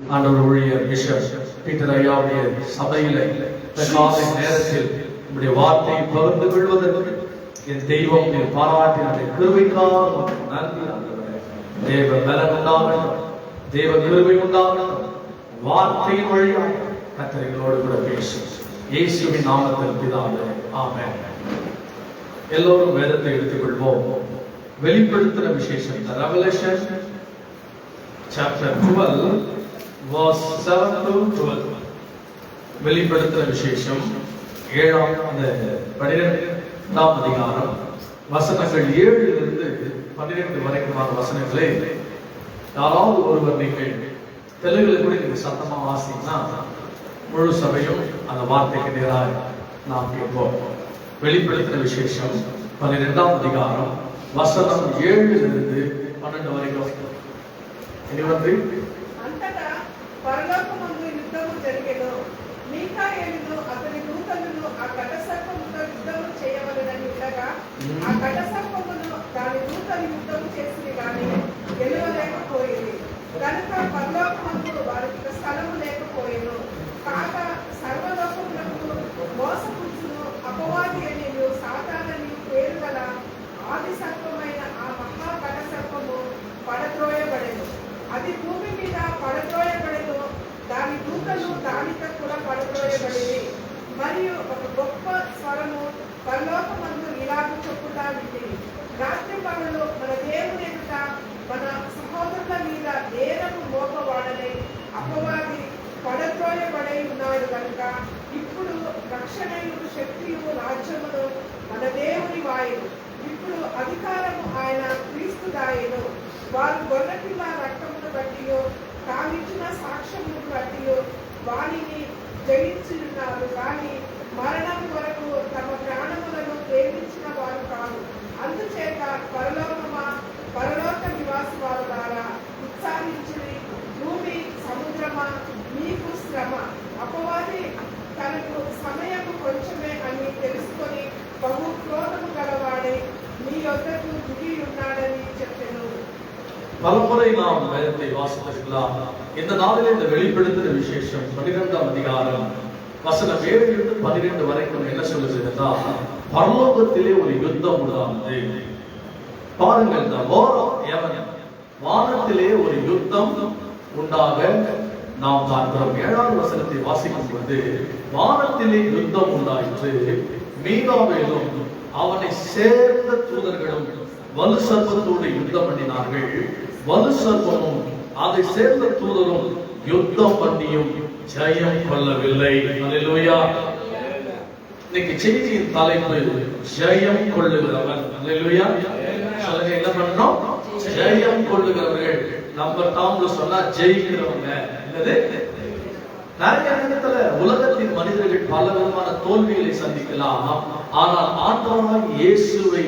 ஆண்டவர் ஊழியர் bishop Peter ஐயாவுடைய சபையில காலை நேரத்தில் நம்முடைய வார்த்தையை பகிர்ந்து கொள்வதற்கு என் தெய்வம் என் பாராட்டின கிருபைக்காக நன்றி. ஆண்டவரே, தேவ பலன் உண்டாகட்டும், தேவ கிருபை உண்டாகட்டும். வார்த்தையின் வழியாக கர்த்தர்களோடு கூட பேசும் இயேசுவின் நாமத்தில் பிதாவே, ஆமென். எல்லோரும் வேதத்தை எடுத்துக்கொள்வோம். வெளிப்படுத்தின விசேஷம் ரெவலேஷன் சாப்டர் 12 verse 7 to 12. வெளிப்படுத்தின விசேஷம் 12ஆம் அதிகாரம் வசனங்கள் 7 இருந்து 12 வரைக்குமான வசனங்களை யாராவது ஒருவர் நீங்கள் தெலுங்குல கூட நீங்க சத்தமா வாசிங்கன்னா முழு சபையும் அந்த வார்த்தைக்கு நேராக நாம் கேட்போம். வெளிப்படுத்தின விசேஷம் 12ஆம் அதிகாரம் வசனம் 7 இருந்து 12 வரைக்கும். అంతటా పరలోకమందు యుద్ధము జరిగెను. మీకాయేలును అతని దూతలను ఆ ఘటసర్పముతో యుద్ధము చేయవలెనని ఉండగా ఆ ఘటసర్పమును దాని దూతలు యుద్ధము చేసిరి గాని గెలవలేకపోయింది. కనుక పరలోకమందు వారికి స్థలము లేకపోయెను. కాక సర్వలోకములకు మోసపుచ్చును అపవాది అనియు సాతానని పేరు గల ఆది సర్పమైన ఆ మహా ఘటసర్పము పడద్రోయబడెను. అది భూమి మీద పడద్రోయబడెను. దాని దూతలు దానితో కూడా పడద్రోయబడింది. మరియు ఒక గొప్ప స్వరము పరలోకమందు ఇలాగ చెప్పుతా వింటిని, రాత్రి పగలు మన దేవుని ఎదుట మన సహోదరుల మీద నేరము మోపవాడని అపవాది పడద్రోయబడై ఉన్నాడు కనుక ఇప్పుడు రక్షణయు శక్తియు రాజ్యమును మన దేవుని వాయును. ఇప్పుడు అధికారము ఆయన క్రీస్తు దాయను. వారు గొర్రెపిల్ల రక్తమును బట్టియో తామిచ్చిన సాక్ష్యమును బట్టియో వారిని జయించున్నారు కానీ మరణం వరకు తమ ప్రాణములను ప్రేమించిన వారు కాదు. అందుచేత పరలోక నివాసులారా ఉత్సాహించి భూమి సముద్రమా మీకు శ్రమ. అపవాది తనకు సమయము కొంచెమే అని తెలుసుకొని బహు క్రోధము గలవాడై మీ యొద్దకు దిగి ఉన్నాడని చెప్పెను. பலமுறை நாம் வேதத்தை வாசித்திருக்கலாம். இந்த நாளில் இந்த வெளிப்படுத்தின விசேஷம் 12ஆம் அதிகாரம் வசனம் 7 இருந்து 12 வரைக்கும் என்ன சொல்லுது என்றால், பரலோகத்திலே ஒரு யுத்தம் உண்டானது. பாருங்கள், இந்த வானத்திலே ஒரு யுத்தம் உண்டாக நாம் பார்க்கிறோம். 7ஆம் வசனத்தை வாசிக்கும் பொழுது வானத்திலே யுத்தம் உண்டாயிற்று. மீகாவேலும் அவனை சேர்ந்த தூதர்களும் வலு சர்ப்பத்தோடு யுத்தம் பண்ணினார்கள். வலு சர்ப்பமும் அதை சேர்ந்த தூதரும் யுத்தம் பண்ணியும் ஜெயம் கொள்ளவில்லை. அல்லேலூயா. இன்னைக்கு செய்தியின் தலைப்பு ஜெயம் கொள்ளுகிறவன். அல்லேலூயா. சொல்லுங்க, என்ன பண்ணணும்? ஜெயம் கொள்ளுகிறவர்கள். நம்ம டாம்ல சொன்னா ஜெயிக்கிறவங்க. என்னது? நிறைய நேரத்துல உலகத்தின் மனிதர்கள் பல விதமான தோல்விகளை சந்திக்கலாம். ஆனால் ஆண்டவராகிய இயேசுவை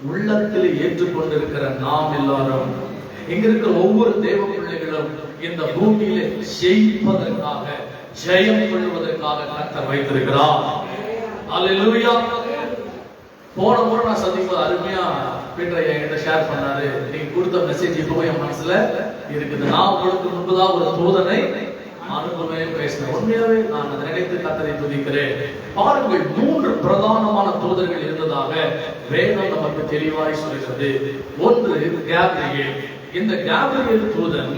உள்ளத்தில் ஏற்றுக்கொண்டிருக்கிற நாம் எல்லாரும், இங்க இருக்கிற ஒவ்வொரு தேவ பிள்ளைகளும் இந்த பூமியில ஜெயிப்பதற்காக, ஜெயம் கொள்வதற்காக கர்த்தர் வைத்திருக்கிறார். அல்லேலூயா. போன முறை நான் சந்திப்பது அருமையா பீட்டர் என்கிட்ட ஷேர் பண்ணாரு. நீங்க கொடுத்த மெசேஜ் இப்போ என் மனசுல இருக்குது. நான் உங்களுக்கு முன்பதாக ஒரு தூதனை அனுபவமே பேசினேன். உண்மையாவே நான் அதை நினைத்து கர்த்தரை துதிக்கிறேன். பாருங்கள், 3 பிரதானமான தூதர்கள் இருந்ததாக வேதம் நமக்கு தெளிவாய் சொல்கிறது. ஒன்று கேப்ரியேல். இந்த கேப்ரியேல் தூதன்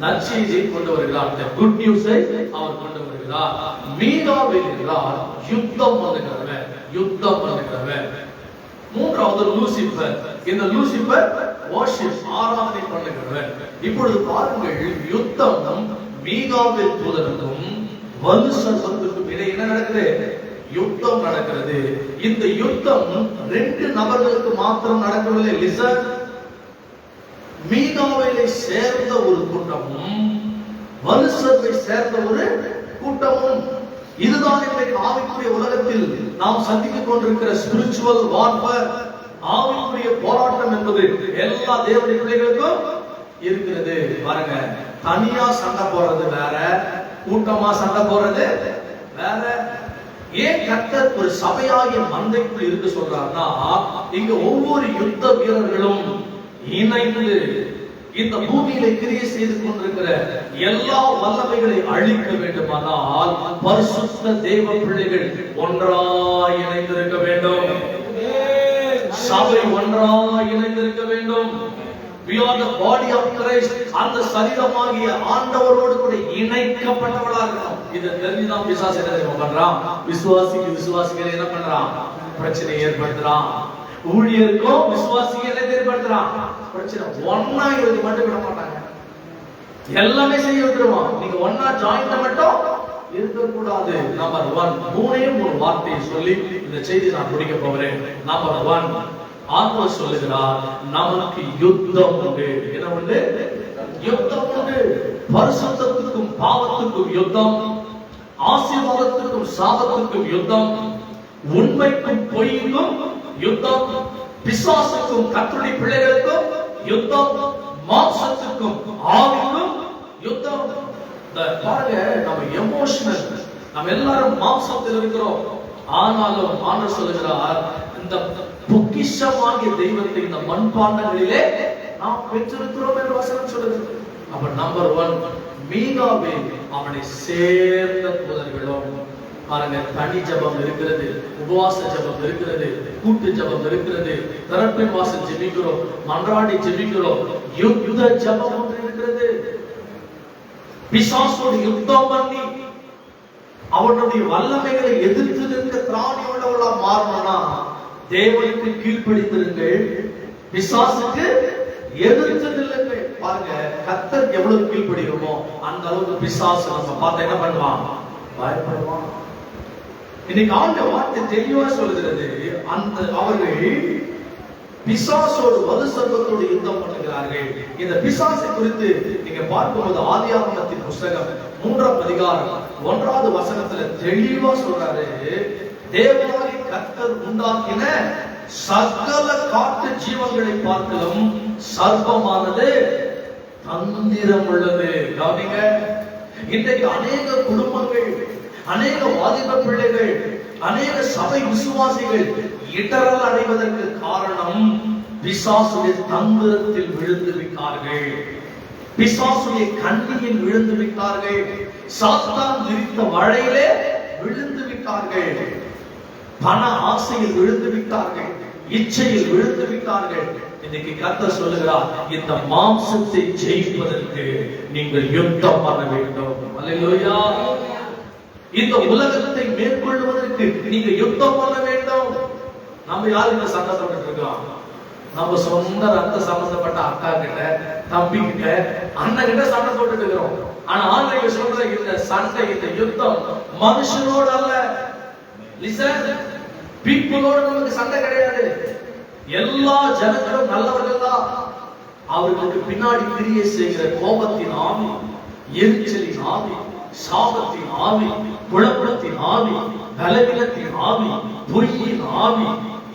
நற்செய்தியை கொண்டு வருகிறார். இந்த குட் நியூஸை அவர் கொண்டு வருகிறார். மீகாவேல் என்றால் யுத்தம் பண்ணுகிறவன், யுத்தம் பண்ணுகிறவன். மூன்றாவது லூசிபர். இந்த லூசிபர் வர்ஷிப், ஆராதனை பண்ணுகிறவன். இப்பொழுது பாருங்கள், யுத்தம் மீகாவேல் தூதனுக்கும் வலு சர்ப்பத்துக்கும் இடையே என்ன நடக்குது? யுத்தம் நடக்கிறது. இந்த யுத்தம் 2 நபர்களுக்கு மாத்திரம் நடக்கவில்லை. லிசன், மீகாவேலை சேர்ந்த ஒரு கூட்டமும் வலு சர்ப்பை சேர்ந்த ஒரு கூட்டமும். இதுதான் இன்றைக்கு ஆவிக்குரிய உலகத்தில் நாம் சந்தித்துக் கொண்டிருக்கிற ஸ்பிரிச்சுவல் வார்ஃபேர், ஆவிக்குரிய போராட்டம் என்பது எல்லா தேவனுடைய பிள்ளைகளுக்கும் இருக்கிறது. பாருங்க, தனியா சண்டை போறது வேற, கூட்டமா சண்டை போறது வேற. ஏன் கர்த்தர் ஒரு சபையாகிய மந்தைக்குள் இருக்க சொல்றாருன்னா, இங்க ஒவ்வொரு யுத்த வீரர்களும் இணைந்து இந்த பூமியில கிரியை செய்து கொண்டிருக்கிற எல்லா வல்லமைகளை அழிக்க வேண்டுமானால் பரிசுத்த தேவ பிள்ளைகள் ஒன்றாய் இணைந்திருக்க வேண்டும். சபை ஒன்றாய் இணைந்திருக்க வேண்டும். We are the body of Christ. அந்த சரீரமாகிய ஆண்டவரோடு கூட இணைக்கப்பட்டவளா இருக்கணும். இதை தெரிஞ்சுதான் பிசாசு என்ன பண்றான்? விசுவாசிகள் என்ன பண்றான்? பிரச்சனை ஏற்படுத்துறான். ஊழியருக்கும் விசுவாசிகள் என்ன ஏற்படுத்துறான்? பிரச்சனை. ஒன்னா இருக்கு மட்டும் விட மாட்டாங்க, எல்லாமே செய்ய விட்டுருவான். நீங்க ஒன்னா ஜாயின்ட் மட்டும் இருக்கக்கூடாது. நம்பர் 1 மூணு வார்த்தையை சொல்லி இந்த செய்தி நான் முடிக்க போகிறேன். நம்பர் 1 ஆண்டவர் சொல்லுகிறார், நமக்கு யுத்தம் உண்டு. என்ன உண்டு? யுத்தம் உண்டு. பரிசுத்தத்துக்கும் பாவத்துக்கும் யுத்தம், ஆசீர்வாதத்துக்கும் சாபத்துக்கும் யுத்தம், உண்மைக்கும் பொய்க்கும் யுத்தம், பிசாசுக்கும் கர்த்தருடைய பிள்ளைகளுக்கும் யுத்தம், மாம்சத்துக்கும் ஆவிக்கும் யுத்தம். பாருங்க, நம்ம எமோஷனல், நம்ம எல்லாரும் மாம்சத்தில் இருக்கிறோம். ஆனாலும் ஆண்டவர் சொல்லுகிறார், இந்த பொக்கிஷமாகிய தெய்வத்தை இந்த மண்பாண்டங்களிலே நாம் பெற்றிருக்கிறோம் என்று வசனம் சொல்லுகிறது. அப்ப நம்பர் 1 மீகாவே அவனை சேர்ந்த தூதர்களும். பாருங்க, தனி ஜபம் இருக்கிறது, உபவாச ஜபம் இருக்கிறது, கூட்டு ஜபம் இருக்கிறது, திறப்பின் வாசல் ஜெபிக்கிறோம், மன்றாடி ஜெபிக்கிறோம், யுத்த ஜபம் ஒன்று இருக்கிறது. பிசாசோடு யுத்தம் பண்ணி அவனுடைய வல்லமைகளை எதிர்த்து நிற்க திராணி உள்ளவர்களா மாறணும்னா தேவனுக்கு கீழ்ப்படிந்திருங்கள், பிசாசுக்கு எதிர்த்து நில்லுங்கள். பாருங்க, கர்த்தர் எவ்வளவு கீழ்ப்படிகிறோமோ அந்த அளவுக்கு பிசாசு நம்ம பார்த்து என்ன பண்ணுவான்? பயப்படுவான். இன்னைக்கு ஆண்ட வார்த்தை தெளிவா சொல்லுகிறது, அந்த அவர்கள் பிசாசோடு வலு சர்ப்பத்தோடு யுத்தம் பண்ணுகிறார்கள். இந்த பிசாசை குறித்து நீங்க பார்க்கும்போது ஆதியாகமத்தின் புஸ்தகம் 3ஆம் அதிகாரம் 1வது வசனத்துல தெளிவா சொல்றாரு, தேவனாகிய கர்த்தர் உண்டாக்கின சகல காட்டு ஜீவன்களை பார்க்கலும் சர்ப்பமானது தந்திரம் உள்ளது. கவனிங்க, இன்றைக்கு அநேக குடும்பங்கள், அநேக வாலிப பிள்ளைகள், அநேக சபை விசுவாசிகள் இடரல் அடைவதற்கு காரணம் பிசாசுடைய தந்திரத்தில் விழுந்து விட்டார்கள், பிசாசுடைய கண்ணியில் விழுந்து விட்டார்கள், சாத்தான் விரித்த வலையிலே விழுந்து விட்டார்கள், பண ஆசையில் விழுந்து விட்டார்கள், இச்சையில் விழுந்து விட்டார்கள். இன்னைக்கு கர்த்தர் சொல்லுகிறார், இந்த மாம்சத்தை ஜெயிப்பதற்கு நீங்கள் யுத்தம் பண்ண வேண்டும். அல்லேலூயா. இந்த உலகத்தை மேற்கொள்வதற்கு நீங்க யுத்தம் பண்ண வேண்டும். நம்ம யாருக்கிட்ட சண்டை போட்டுட்டு இருக்கோம்? நம்ம சொந்த ரத்த சம்பந்தப்பட்ட அக்கா கிட்ட, தம்பி கிட்ட, அண்ணன் கிட்ட சண்டை போட்டுட்டு இருக்கிறோம். ஆனா ஆன்லைன்ல சொல்ற இந்த சண்டை, இந்த யுத்தம் மனுஷனோடு அல்ல. லிசன், பீப்புளோட நமக்கு சண்டை கிடையாது. எல்லா ஜனங்களும் நல்லவர்கள் தான். அவர்களுக்கு பின்னாடி கிரியை செய்கிற கோபத்தின் ஆவி, எரிச்சலின் ஆவி, சாபத்தின் ஆவி, குழப்பத்தின் ஆவி, பலவீனத்தின் ஆவி, பொய்யின் ஆவி,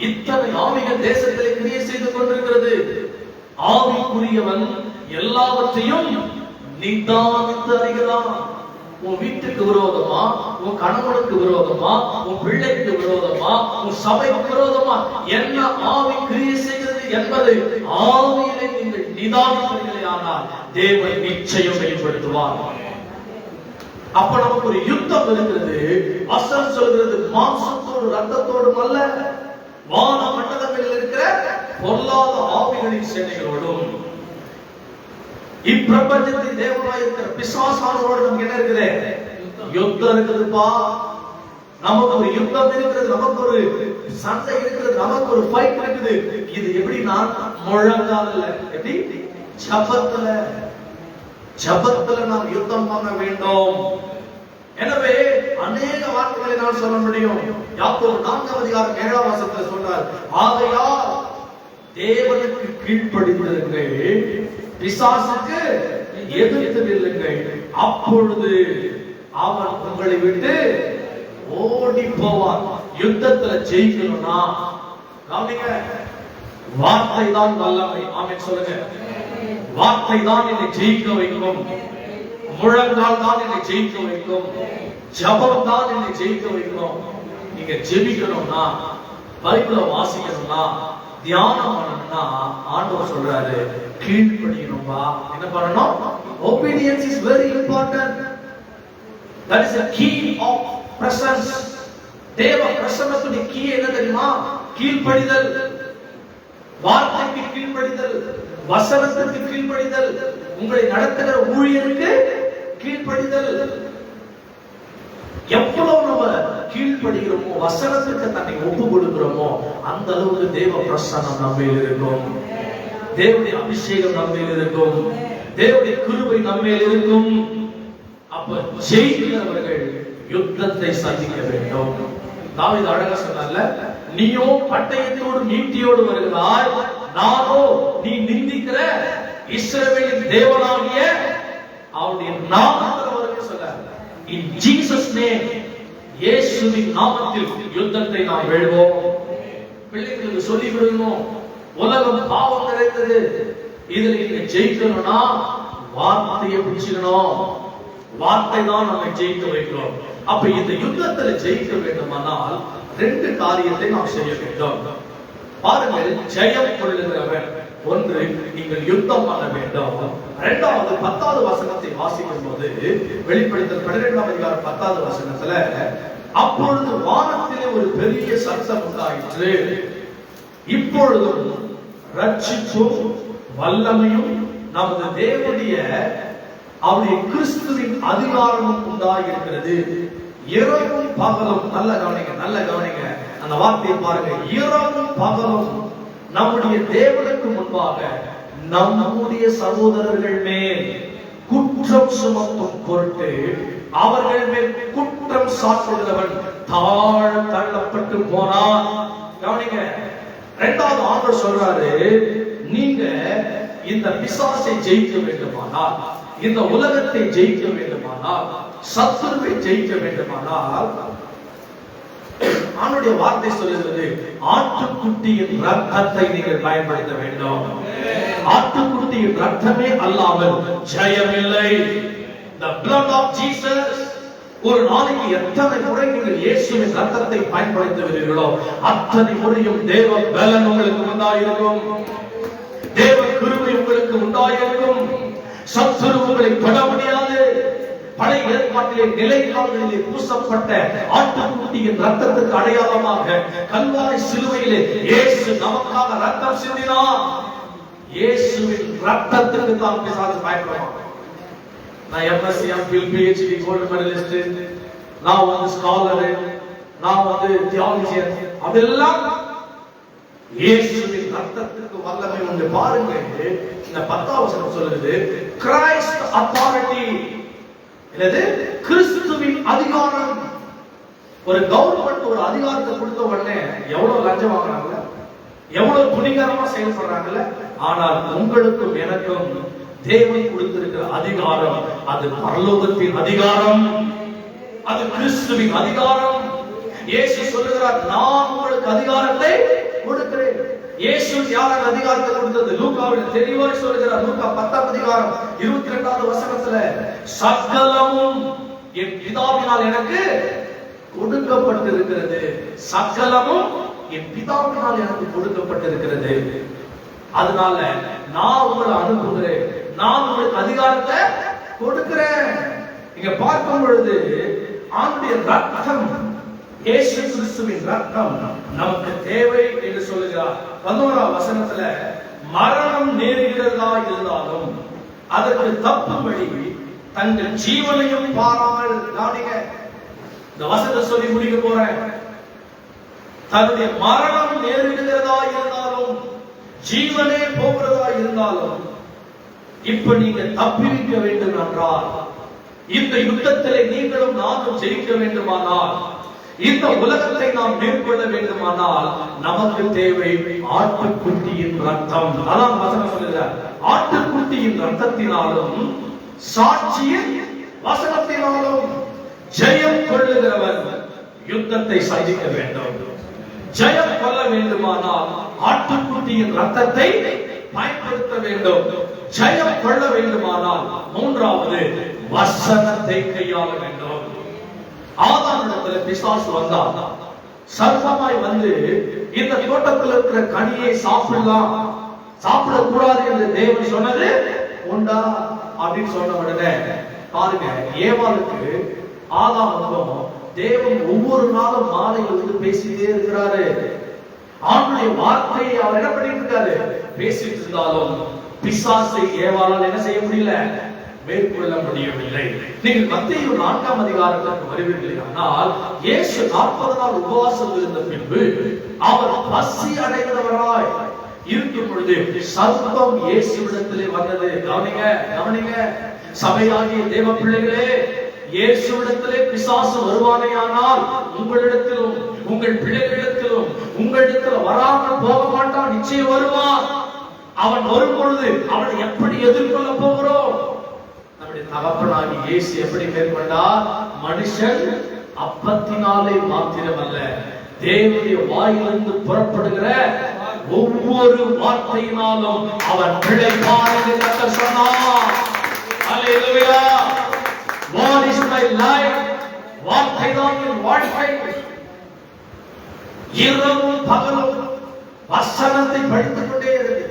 இத்தனை ஆவிகள் தேசத்திலே கிரியை செய்து கொண்டிருக்கிறது. ஆவிக்குரியவன் எல்லாவற்றையும் நிதானித்து அறிகிறான். உன் வீட்டுக்கு விரோதமா, உன் கணவனுக்கு விரோதமா, உன் பிள்ளைக்கு விரோதமா, உன் சபைக்கு விரோதமா என்ன ஆவி கிரியை செய்கிறது என்பது ஆவியிலே நீங்கள் நிதானிப்பீர்களே ஆனால் தேவன் நிச்சயம் வெளிப்படுத்துவார். அப்ப நமக்கு ஒரு யுத்தம் இருக்கிறது. வசனம் சொல்கிறது, மாம்சத்தோடு ரத்தத்தோடும் அல்ல, வான மண்டலங்களில் இருக்கிற பொல்லாத ஆவிகளின் சேனைகளோடும். இப்பிரபஞ்சத்தின் தேவனாய் இருக்கிற பிசாசானோடு நமக்கு என்ன இருக்குது? யுத்தம் இருக்குதுப்பா. நமக்கு ஒரு யுத்தம் இருக்கிறது, நமக்கு ஒரு சண்டை இருக்கிறது, நமக்கு ஒரு ஃபைட் இருக்குது. இது எப்படின்னா முழங்கால, எப்படி? ஜபத்துல நாம் யுத்தம் பண்ண வேண்டும். எனவே அநேக வார்த்தைகளை நான் சொல்ல முடியும். யாக்கோபு 4ஆம் அதிகாரம் 7ஆம் வசனத்தில் சொல்றார், ஆகையால் தேவனுக்கு கீழ்ப்படிந்திருங்கள், பிசாசுக்கு எதிர்த்து நில்லுங்கள், அப்பொழுது அவன் உங்களை விட்டு ஓடி போவான். யுத்தத்துல ஜெயிக்கணும்னா கவனிங்க, வார்த்தை தான் வல்லமை. ஆமென் சொல்லுங்க. வார்த்தை தான் என்னை ஜெயிக்க வைக்கும், முழங்கால் தான் என்னை ஜெயிக்க வைக்கும், ஜபம் தான் என்னை ஜெயிக்க வைக்கும். நீங்க ஜெபிக்கணும்னா, பைபிளை வாசிக்கணும்னா, தியானம் பண்ணணும்னா ஆண்டவர் சொல்றாரு கீழ்ப்படியணும்பா. என்ன பண்ணணும்? obedience is very important. that is a key of presence. தேவ பிரசன்னத்துடைய கீ என்ன தெரியுமா? கீழ்ப்படிதல். வார்த்தைக்கு கீழ்ப்படிதல், வசனத்துக்கு கீழ்ப்படிதல், உங்களை நடத்துகிற ஊழியருக்கு கீழ்ப்படிதல். எவ்வளவு நம்ம கீழ்ப்படுகிறோமோ, வசனத்துக்கு தன்னை ஒப்பு கொடுக்கிறோமோ, அந்த அளவுக்கு தேவ பிரசன்னம் நம்மையில் இருக்கும், தேவனுடைய அபிஷேகம் நம்மையில் இருக்கும், தேவனுடைய கிருபை நம்மையில் இருக்கும். அப்ப ஜெயிக்கிறவர்கள் யுத்தத்தை சந்திக்க வேண்டும். தாவீது அழகா சொன்னார்ல, நீயோ பட்டயத்தோடு ஈட்டியோடு வருகிறாய், நானோ நீ நிந்திக்கிற இஸ்ரவேலின் தேவனாகிய அவருடைய நாமத்தில் வருகிறேன் சொன்னார். In Jesus name, இயேசுவின் நாமத்தில் யுத்தத்தை நாம் வெல்வோம். பிள்ளைகளுக்கு சொல்லி கொடுக்கணும், உலகம் பாவம் நிறைந்தது, இதில் நீங்க ஜெயிக்கணும்னா வார்த்தையை பிடிச்சுக்கணும். வார்த்தை தான் நம்மை ஜெயிக்க வைக்கிறோம். அப்ப இந்த யுத்தத்தில் ஜெயிக்க வேண்டுமானால் ரெண்டு காரியத்தை நாம் செய்ய வேண்டும். பாருங்கள், ஜெயம் கொள்ளுகிறவன் ஒன்று, நீங்கள் யுத்தம் பண்ண வேண்டும். இரண்டாவது, 10வது வசனத்தை வாசிக்கும் போது, வெளிப்படுத்தல் 12ஆம் அதிகாரம் 10வது வசனத்துல, அப்பொழுது வானத்திலே ஒரு பெரிய சத்தம் உண்டாயிற்று, இப்பொழுதும் ரட்சிப்பும் வல்லமையும் நமது தேவனுடைய அவருடைய கிறிஸ்துவின் அதிகாரமும் உண்டாயிருக்கிறது. இரவும் பகலும், நல்ல கவனிங்க, நல்ல கவனிங்க அந்த வார்த்தையை பாருங்க. இரவும் பகலும் நம்முடைய தேவனுக்கு முன்பாக நம்முடைய சகோதரர்கள் மேல் குற்றம் சுமத்தும் பொருட்டு அவர்கள் மேல் குற்றம் சாட்டுகிறவன் தாழ தள்ளப்பட்டு போனான். கவனிங்க, இரண்டாவது ஆண்டவர் சொல்றாரு, நீங்க இந்த பிசாசை ஜெயிக்க வேண்டுமானால், இந்த உலகத்தை ஜெயிக்க வேண்டுமானால், சத்துருவை ஜெயிக்க வேண்டுமானால், ஆண்டுடைய வார்த்தை சொல்லுகிறது, ஆட்டுக்குட்டியின் ரத்தத்தை நீங்கள் பயன்படுத்த வேண்டும். ஆட்டுக்குட்டியின் ரத்தமே அல்லாமல் ஜெயமில்லை. The blood of Jesus. ஒரு நாளைக்கு எத்தனை முறை நீங்கள் இயேசுவின் ரத்தத்தை பயன்படுத்துகிறீர்களோ அத்தனை முறையும் தேவ பலன் உங்களுக்கு உண்டாயிருக்கும், தேவ கிருபை உங்களுக்கு உண்டாயிருக்கும். சத்துரு உங்களை தொட முடியாது. பழைய ஏற்பாட்டிலே நிலைக்கால்களிலே பூசப்பட்ட ஆட்டுக்குட்டியின் ரத்தத்துக்கு அடையாளமாக கல்வாரி சிலுவையிலே இயேசு நமக்காக ரத்தம் சிந்தினார். இயேசுவின் ரத்தத்துக்கு தான் பிசாசு பயப்படுவான். நான் MSc, MPhil, PhD, gold medalist, நான் வந்து ஸ்காலர், நான் வந்து தியாலஜியன், அதெல்லாம் இயேசுவின் ரத்தத்துக்கு வல்லமை உண்டு. பாருங்க, இந்த 10வது வசனம் சொல்லுது, கிரைஸ்ட் அத்தாரிட்டி. என்னது? கிறிஸ்துவின் அதிகாரம். ஒரு கவர்மெண்ட் ஒரு அதிகாரத்தை கொடுத்த உடனே எவ்வளவு லஞ்சம் வாங்குறாங்க, எவ்வளவு துணிகரமா செயல்படுறாங்கல்ல. ஆனால் உங்களுக்கும் எனக்கும் தேவன் கொடுத்திருக்கிற அதிகாரம், அது பரலோகத்தின் அதிகாரம், அது கிறிஸ்துவின் அதிகாரம். இயேசு சொல்லுகிறார், நான் உங்களுக்கு அதிகாரத்தை கொடுக்கிறேன். இயேசு யாருக்கு அதிகாரத்தை கொடுத்தது? லூக்காவில் தெளிவாய் சொல்லுகிறார். லூக்கா 10ஆம் அதிகாரம் 22வது வசனத்துல, சகலமும் என் பிதாவினால் எனக்கு கொடுக்கப்பட்டிருக்கிறது. சகலமும் என் பிதாவினால் எனக்கு கொடுக்கப்பட்டிருக்கிறது. அதனால நான் உங்களை அனுப்புகிறேன், நான் உங்களுக்கு அதிகாரத்தை கொடுக்கிறேன். இங்க பார்க்கும் பொழுது ஆண்டுடைய ரத்தம், இயேசு கிறிஸ்துவின் ரத்தம் நமக்கு தேவை என்று சொல்லுகிறார். 11ஆம் வசனத்துல, மரணம் நேருகிறதா இருந்தாலும் அதற்கு தப்பும்படி தங்கள் ஜீவனையும் பாராமல், கவனிங்க, இந்த வசனத்தை சொல்லி முடிக்க போறேன். தன்னுடைய மரணம் நேருகிறதா இருந்தாலும், ஜீவனே போகிறதா இருந்தாலும், இப்ப நீங்க தப்பிக்க வேண்டும் என்றால், இந்த யுத்தத்திலே நீங்களும் நானும் ஜெயிக்க வேண்டுமானால், இந்த உலகத்தை நாம் மேற்கொள்ள வேண்டுமானால், நமக்கு தேவை ஆட்டுக்குட்டியின் ரத்தம். அதான் வசனம் சொல்லுகிறார், ஆட்டுக்குட்டியின் ரத்தத்தினாலும் சாட்சியின் வசனத்தினாலும் ஜெயம் கொள்ளுகிறவர் யுத்தத்தை சந்திக்க வேண்டும். ஜெயம் கொள்ள வேண்டுமானால் ஆட்டுக்குட்டியின் ரத்தத்தை பயன்படுத்த வேண்டும். ஜெயம் கொள்ள வேண்டுமானால் மூன்றாவது வசனத்தை கையாள வேண்டும். ஆதாமிடத்தில் பிசாசு வந்தான். சர்ப்பமாய் வந்து இந்த தோட்டத்தில் இருக்கிற கனியை சாப்பிடக்கூடாது என்று தேவன் சொன்னது உண்டா அப்படின்னு சொன்ன உடனே பாருங்க, ஏவாளுக்கு ஆதாமுக்கும் தேவன் ஒவ்வொரு நாளும் மாலையில் வந்து பேசிட்டே இருக்கிறாரு. ஆண்டுடைய வார்த்தையை அவர் என்ன பண்ணிட்டு இருக்காரு, பேசிட்டு இருந்தாலும் பிசாசை ஏவாளால் என்ன செய்ய முடியல, மேற்கொள்ள முடியவில்லை. நீங்கள் மத்தேயு 4ஆம் அதிகாரத்திற்கு வருவீர்கள். ஆனால் இயேசு 40 நாள் உபவாசம் இருந்த பின்பு அவர் பசி அடைந்தவராய் இருக்கும் பொழுது சர்ப்பம் இயேசுவிடத்திலே வந்தது. கவனிங்க சபையாகிய தேவ பிள்ளைகளே, இயேசுவிடத்திலே பிசாசு வருவானேயானால் உங்களிடத்திலும் உங்கள் பிள்ளைகளிடத்திலும் உங்களிடத்தில் வராமல் போக மாட்டான், நிச்சயம் வருவான். அவன் வரும் பொழுது அவனை எப்படி எதிர்கொள்ள போகிறோம்? நம்முடைய தகப்பனாகி இயேசு எப்படி மேற்கொண்டார்? மனுஷன் அப்பத்தினாலே மாத்திரமல்ல, தேவனுடைய வாயிலிருந்து புறப்படுகிற ஒவ்வொரு வார்த்தையினாலும் அவன் பிழைப்பான் என்று கர்த்தர் சொன்னார். அல்லேலூயா. What is my life? வார்த்தைதான் என் வாழ்க்கை. இரவும் பகலும் வசனத்தை படித்துக் கொண்டே இருக்கு,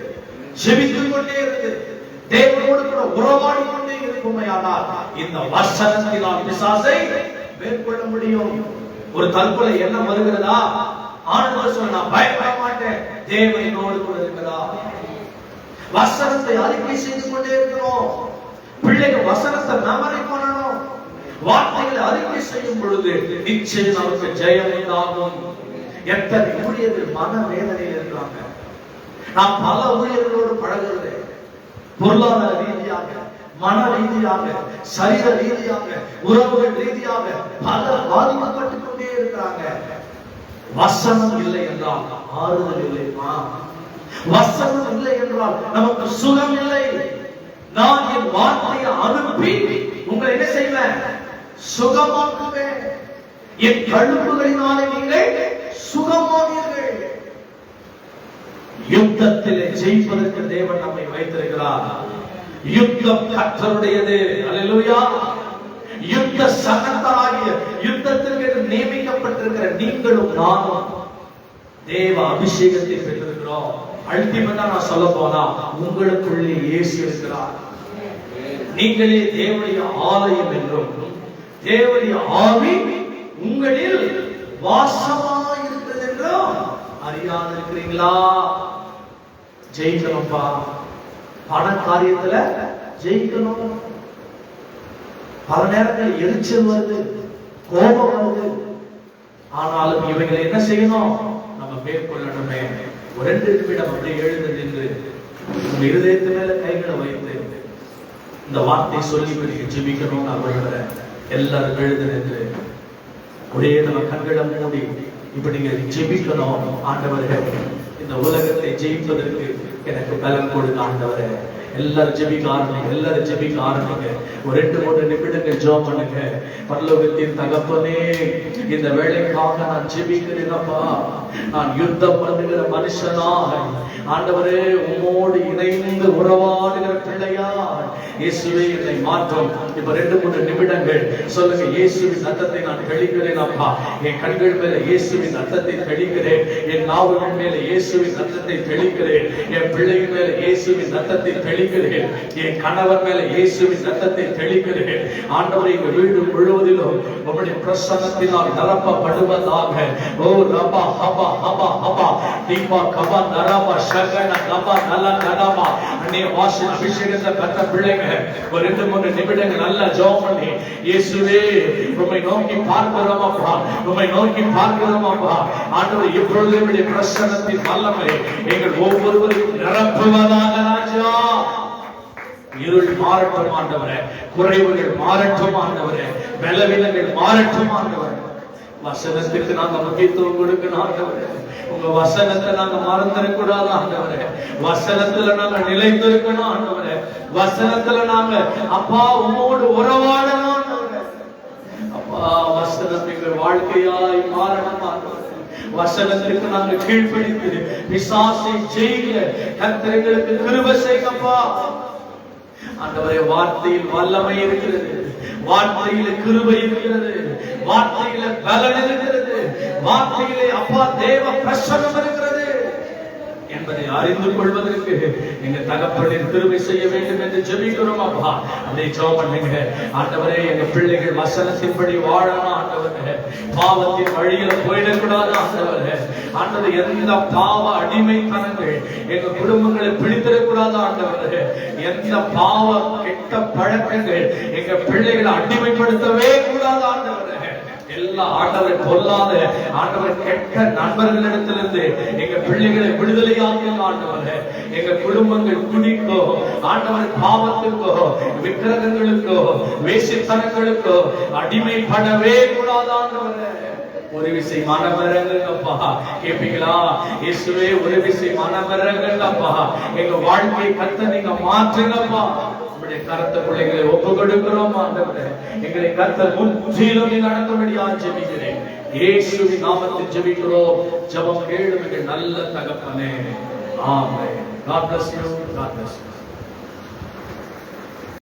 ஜெபித்துக் கொண்டே இருக்கு, தேவனோடு கூட உறவாடி கொண்டே இருக்குமையானால் இந்த வசனத்தினால் பிசாசை மேற்கொள்ள முடியும். ஒரு தற்கொலை எண்ணம் வருகிறதா? ஆண்டவர் சொன்னா பயப்பட மாட்டேன், தேவனோடு கூட இருக்கிறார். வசனத்தை அறிக்கை செய்து கொண்டே இருக்கிறோம். பிள்ளைகள் வசனத்தை மெமரி பண்ணணும். வார்த்தைகளை அறிக்கை செய்யும் பொழுது நிச்சயம் நமக்கு ஜெயம் உண்டாகும். எத்தனை ஊழியர்கள் மன வேதனையில் இருக்கிறாங்க. நாம் பல ஊழியர்களோடு பழகிறது, பொருளாதார ரீதியாக, மன ரீதியாக, சரீர ரீதியாக, உறவுகள் ரீதியாக பலர் பாதிக்கப்பட்டுக் கொண்டே இருக்கிறாங்க. வசனம் இல்லை என்றால் ஆறுதல் இல்லைமா? வசனம் இல்லை என்றால் நமக்கு சுகம் இல்லை. நான் என் வார்த்தையை அனுப்பி உங்களை என்ன செய்வேன்? சுகமாக்குவேன். என் கழுப்புகளினாலே நீங்கள் சுகமாவீர்கள். யுத்தத்திலே ஜெயிப்பதற்கு தேவன் நம்மை வைத்திருக்கிறார். யுத்தம் கர்த்தருடையது. அல்லேலூயா. யுத்த சன்னத்தராகிய யுத்தத்திற்கு நியமிக்கப்பட்டிருக்கிற நீங்களும் நானும் தேவ அபிஷேகத்தை பெற்றிருக்கிறோம். அல்டிமேட்டா நான் சொல்ல போனா உங்களுக்குள்ளே இயேசு இருக்கிறார். நீங்களே தேவனுடைய ஆலயம் என்றும் தேவனுடைய ஆவி உங்களில் வாசமாக இருக்கிறது என்றும் அறியாது இருக்கிறீங்களா? ஜெயிக்கணும்பா. பண காரியத்துல ஜெயிக்கணும். பல நேரங்கள் எரிச்சல் வருது, கோபம் வருது. ஆனாலும் இவைகளை என்ன செய்யணும்? நம்ம மேற்கொள்ளணுமே. ஒரு 2 நிமிடம் அப்படியே எழுந்து நின்று உங்க இருதயத்து மேல கைகளை வைத்து இந்த வார்த்தை சொல்லி நீங்க ஜெபிக்கணும். நான் விரும்புறேன். எல்லாரும் எழுந்து நின்று ஒரே நம்ம கண்களை மூடி இப்ப நீங்க ஜெபிக்கணும். ஆண்டவரே, இந்த உலகத்தை ஜெயிப்பதற்கு எனக்கு பலம் கொடுங்க ஆண்டவரே. எல்லாரும் ஜெபிக்க ஆரம்பிங்க. ஒரு 2-3 நிமிடங்கள் ஜெபம் பண்ணுங்க. பரலோகத்தின் தகப்பனே, இந்த வேளைக்காக நான் ஜெபிக்கிறேனப்பா. நான் யுத்தம் பண்ணுகிற மனுஷனாக ஆண்டவரே உம்மோடு இணைந்து உறவாடுகிற பிள்ளையா இயேசுவே என்னை மாற்றும். இப்ப 2-3 நிமிடங்கள் சொல்லுங்க. இயேசுவின் ரத்தத்தை நான் தெளிக்கிறேன் அப்பா. என் கண்கள் மேல இயேசுவின் ரத்தத்தை தெளிக்கிறேன். என் நாவுகள் மேல இயேசுவின் ரத்தத்தை தெளிக்கிறேன். என் பிள்ளைகள் மேல இயேசுவின் ரத்தத்தை தெளிக்கிறேன். என் கணவர் மேல இயேசுவின் ரத்தத்தை தெளிக்கிறேன். ஆண்டவரே, எங்க வீடு முழுவதிலும் உம்முடைய பிரசன்னத்தினால் நிரப்பப்படுவதாக. ஓ ரபா ஹபா ஹபா ஹபா தீபா கபா நரபா ஷகன கபா நல நலமா. அன்னைய வாசன அபிஷேகத்தை பெற்ற பிள்ளைங்க ஒரு 2-3 நிமிடங்கள் நல்லா ஜெபம் பண்ணி, இயேசுவே உம்மை நோக்கி பார்க்கிறோம் அப்பா, உம்மை நோக்கி பார்க்கிறோம் அப்பா. ஆண்டவரே, இப்பொழுது உம்முடைய பிரசன்னத்தின் வல்லமை எங்கள் ஒவ்வொருவரையும் நிரப்புவதாக ராஜா. இருள் மாறட்டும் ஆண்டவரே, குறைவுகள் மாறட்டும் ஆண்டவரே, பலவீனங்கள் மாறட்டும் ஆண்டவரே. வசனத்துக்கு நாங்க முக்கியத்துவம் கொடுக்கணும் ஆண்டவரே. உங்க வசனத்தை நாங்க மறந்துடக்கூடாது ஆண்டவரே. வசனத்துல நாங்க நிலைத்திருக்கணும் ஆண்டவரே. வசனத்துல நாங்க அப்பா உம்மோடு உறவாடணும் ஆண்டவரே. அப்பா, வசனம் எங்கள் வாழ்க்கையாய் மாறணும் ஆண்டவரே. வசனத்திற்கு நாங்க கீழ்ப்படிந்து பிசாசை ஜெயிக்க கர்த்தர் எங்களுக்கு கிருபை செய்யுங்கப்பா. ஆண்டவரே, வார்த்தையில் வல்லமை இருக்கிறது, வார்த்தையில கிருபை இருக்கிறது, வார்த்தையில பலன் இருக்கிறது. வார்த்தையிலே அப்பா தேவ பிரசன்னம் இருக்கிறது என்பதை அறிந்து கொள்வதற்கு எங்க தகப்பனின் கிருபை செய்ய வேண்டும் என்று ஜெபிக்கிறோம் அப்பா. அதை ஜெபம் பண்ணுங்க. ஆண்டவரே, எங்க பிள்ளைகள் வசனத்தின்படி வாழணும் ஆண்டவரே. பாவத்தின் வழியில போயிடக்கூடாது ஆண்டவரே. ஆண்டவர் எந்த பாவ அடிமைத்தனங்கள் எங்க குடும்பங்களை பிடித்திடக்கூடாது ஆண்டவரே. எந்த பாவ கெட்ட பழக்கங்கள் எங்க பிள்ளைகளை அடிமைப்படுத்தவே கூடாது ஆண்டவரே. எல்லா ஆண்டவரை பொல்லாத ஆண்டவர் கெட்ட நண்பர்களிடத்திலிருந்து எங்க பிள்ளைகளை விடுதலையாக்க ஆண்டவரே. எங்க குடும்பங்கள் குடிக்கோ ஆண்டவர் பாவத்துக்கோ விக்கிரகங்களுக்கோ வேசித்தனங்களுக்கோ அடிமைப்படவே கூடாது ஆண்டவரே. ஒரு விசை மனமரங்கப்பா கேப்பீங்களா? இயேசுவே, ஒரு விசை மனமரங்கப்பா. எங்க வாழ்க்கையை கத்த நீங்க மாற்றுங்கப்பா. கருத்த பிள்ளைகளை ஒப்பு கொடுக்கிறோம் ஆண்டவரே. எங்களை கர்த்தர் முற்றிலும் நடத்தும்படியா ஜெபிக்கிறேன். இயேசுவின் நாமத்தில் ஜெபிக்கிறோம். ஜெபம் கேளும் எங்கள் நல்ல தகப்பனே. ஆமென். God bless you. God bless you.